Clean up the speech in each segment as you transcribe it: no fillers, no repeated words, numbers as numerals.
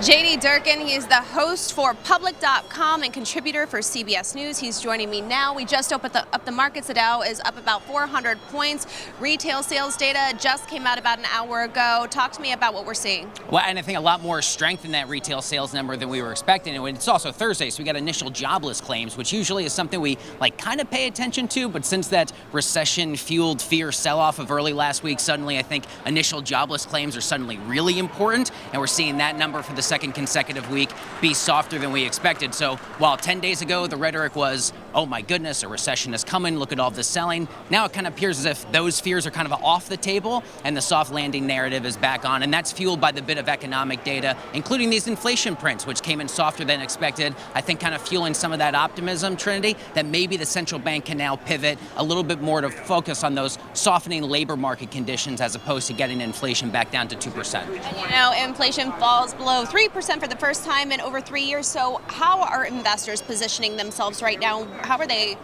JD Durkin, he is the host for Public.com and contributor for CBS News. He's joining me now. We just opened up the markets. The Dow is up about 400 points. Retail sales data just came out about an hour ago. Talk to me about what we're seeing. Well, and I think a lot more strength in that retail sales number than we were expecting. And it's also Thursday, so we got initial jobless claims, which usually is something we kind of pay attention to. But since that recession-fueled fear sell-off of early last week, suddenly I think initial jobless claims are suddenly really important. And we're seeing that number for the second consecutive week be softer than we expected. So while 10 days ago the rhetoric was, oh my goodness, a recession is coming, look at all this selling, now it kind of appears as if those fears are kind of off the table and the soft landing narrative is back on. And that's fueled by the bit of economic data, including these inflation prints, which came in softer than expected. I think kind of fueling some of that optimism, Trinity, that maybe the central bank can now pivot a little bit more to focus on those softening labor market conditions as opposed to getting inflation back down to 2%. And inflation falls below 3% for the first time in over 3 years. So how are investors positioning themselves right now? How are they,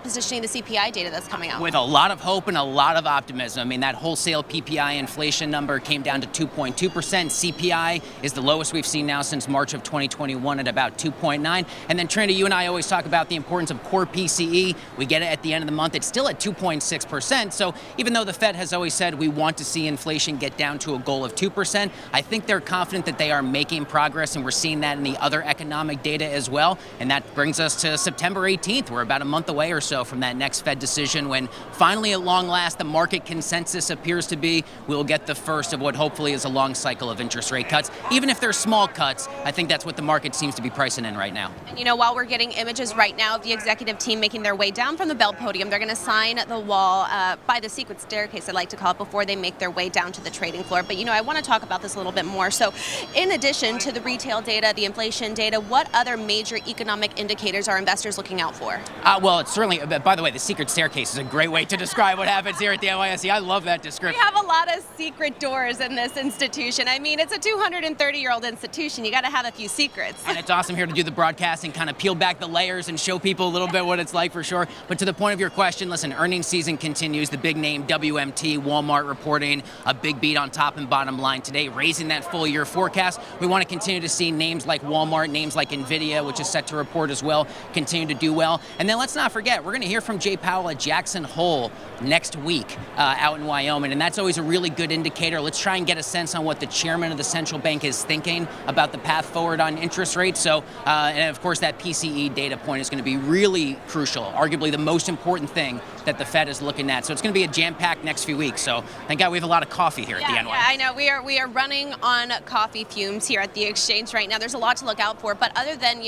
positioning the CPI data that's coming out? With a lot of hope and a lot of optimism. I mean, that wholesale PPI inflation number came down to 2.2%. CPI is the lowest we've seen now since March of 2021 at about 2.9. And then Trinity, you and I always talk about the importance of core PCE. We get it at the end of the month. It's still at 2.6%. So even though the Fed has always said we want to see inflation get down to a goal of 2%, I think they're confident that they are making progress, and we're seeing that in the other economic data as well. And that brings us to September 18th. We're about a month away or so from that next Fed decision when finally, at long last, the market consensus appears to be we'll get the first of what hopefully is a long cycle of interest rate cuts. Even if they're small cuts, I think that's what the market seems to be pricing in right now. And while we're getting images right now of the executive team making their way down from the Bell podium, they're going to sign the wall by the secret staircase, I like to call it, before they make their way down to the trading floor. But, I want to talk about this a little bit more. So in addition to the retail data, the inflation data, what other major economic indicators are investors looking out for? Well, it's certainly, by the way, the secret staircase is a great way to describe what happens here at the NYSE. I love that description. We have a lot of secret doors in this institution. I mean, it's a 230-year-old institution. You got to have a few secrets. And it's awesome here to do the broadcast and kind of peel back the layers and show people a little bit what it's like for sure. But to the point of your question, listen, earnings season continues. The big name WMT, Walmart reporting a big beat on top and bottom line today, raising that full year forecast. We want to continue to see names like Walmart, names like Nvidia, which is set to report as well, continue to do well. And then let's not forget, we're going to hear from Jay Powell at Jackson Hole next week out in Wyoming, and that's always a really good indicator. Let's try and get a sense on what the chairman of the central bank is thinking about the path forward on interest rates. So, and of course, that PCE data point is going to be really crucial, arguably the most important thing that the Fed is looking at. So it's going to be a jam-packed next few weeks. So thank God we have a lot of coffee here at the NYSE. Yeah, I know. We are running on coffee fumes here at the exchange right now. There's a lot to look out for. But other than,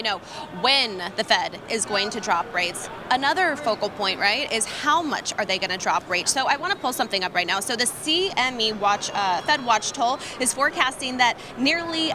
when the Fed is going to drop rates, another focal point, right, is how much are they going to drop rates? So I want to pull something up right now. So the CME Fed Watch Toll is forecasting that nearly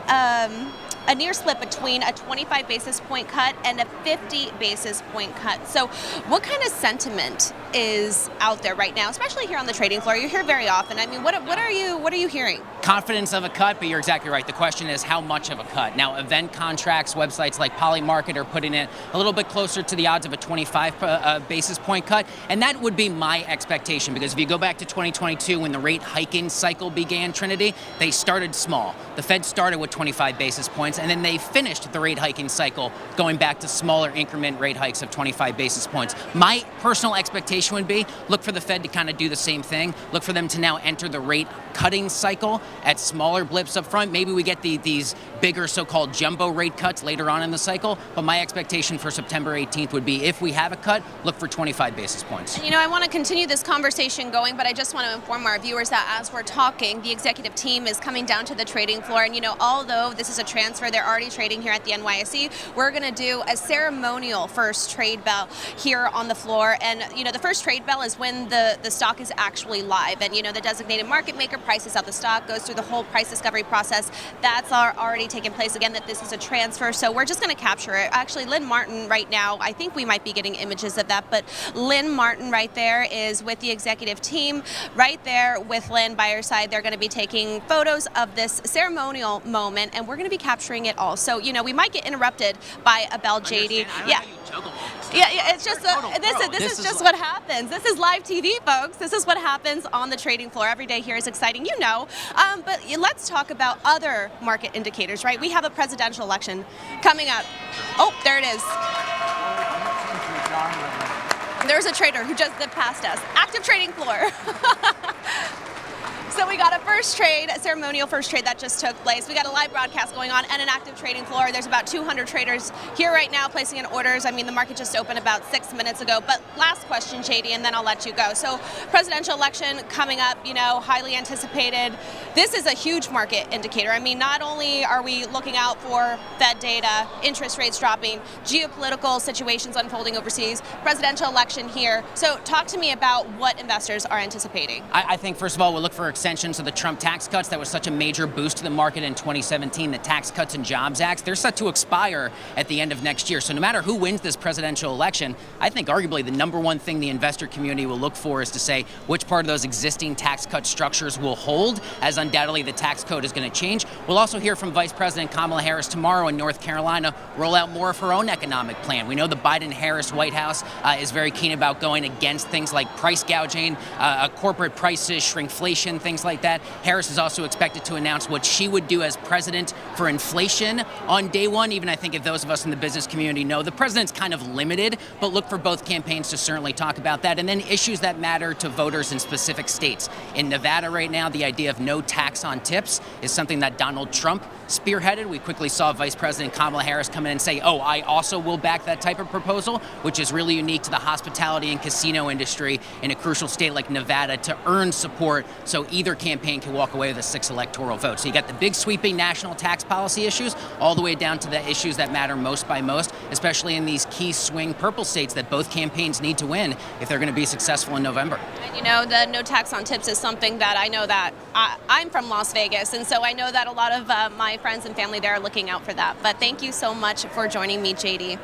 a near split between a 25 basis point cut and a 50 basis point cut. So what kind of sentiment is out there right now, especially here on the trading floor? You hear very often. I mean, what are you hearing? Confidence of a cut, but you're exactly right. The question is how much of a cut. Now, event contracts, websites like Polymarket are putting it a little bit closer to the odds of a 25 basis point cut, and that would be my expectation, because if you go back to 2022 when the rate hiking cycle began, Trinity, they started small. The Fed started with 25 basis points, and then they finished the rate hiking cycle going back to smaller increment rate hikes of 25 basis points. My personal expectation would be look for the Fed to kind of do the same thing. Look for them to now enter the rate cutting cycle at smaller blips up front. Maybe we get these bigger so-called jumbo rate cuts later on in the cycle, but my expectation for September 18th would be if we have a cut, look for 25 basis points. And, I want to continue this conversation going, but I just want to inform our viewers that as we're talking, the executive team is coming down to the trading floor, and although this is a transfer, they're already trading here at the NYSE. We're going to do a ceremonial first trade bell here on the floor, and the first trade bell is when the stock is actually live, and the designated market maker prices out the stock, goes through the whole price discovery process. That's already taken place. Again, that this is a transfer, so we're just going to capture it. Actually, Lynn Martin right now, I think we might be getting images of that, but Lynn Martin right there is with the executive team right there with Lynn by her side. They're going to be taking photos of this ceremonial moment, and we're going to be capturing it all. So, we might get interrupted by a bell, JD. Yeah. It's just this is just what happens. This is live TV, folks. This is what happens on the trading floor every day here is exciting, But let's talk about other market indicators, right? We have a presidential election coming up. Oh, there it is. There's a trader who just zipped past us. Active trading floor. So we got a first trade, a ceremonial first trade that just took place. We got a live broadcast going on and an active trading floor. There's about 200 traders here right now placing in orders. I mean, the market just opened about 6 minutes ago. But last question, JD, and then I'll let you go. So presidential election coming up, highly anticipated. This is a huge market indicator. I mean, not only are we looking out for Fed data, interest rates dropping, geopolitical situations unfolding overseas, presidential election here. So talk to me about what investors are anticipating. I think, first of all, we'll look for extensions of the Trump tax cuts. That was such a major boost to the market in 2017. The Tax Cuts and Jobs Acts, they're set to expire at the end of next year. So no matter who wins this presidential election, I think arguably the number one thing the investor community will look for is to say which part of those existing tax cut structures will hold, as undoubtedly the tax code is going to change. We'll also hear from Vice President Kamala Harris tomorrow in North Carolina roll out more of her own economic plan. We know the Biden-Harris White House is very keen about going against things like price gouging, corporate prices, shrinkflation, things like that. Harris is also expected to announce what she would do as president for inflation on day one. Even I think if those of us in the business community know the president's kind of limited, but look for both campaigns to certainly talk about that. And then issues that matter to voters in specific states. In Nevada right now, the idea of no tax on tips is something that Donald Trump spearheaded. We quickly saw Vice President Kamala Harris come in and say, oh, I also will back that type of proposal, which is really unique to the hospitality and casino industry in a crucial state like Nevada to earn support so either campaign can walk away with a 6 electoral vote. So you got the big sweeping national tax policy issues all the way down to the issues that matter most by most, especially in these key swing purple states that both campaigns need to win if they're going to be successful in November. And the no tax on tips is something that I know that I'm from Las Vegas, and so I know that a lot of my friends and family there are looking out for that. But thank you so much for joining me, JD.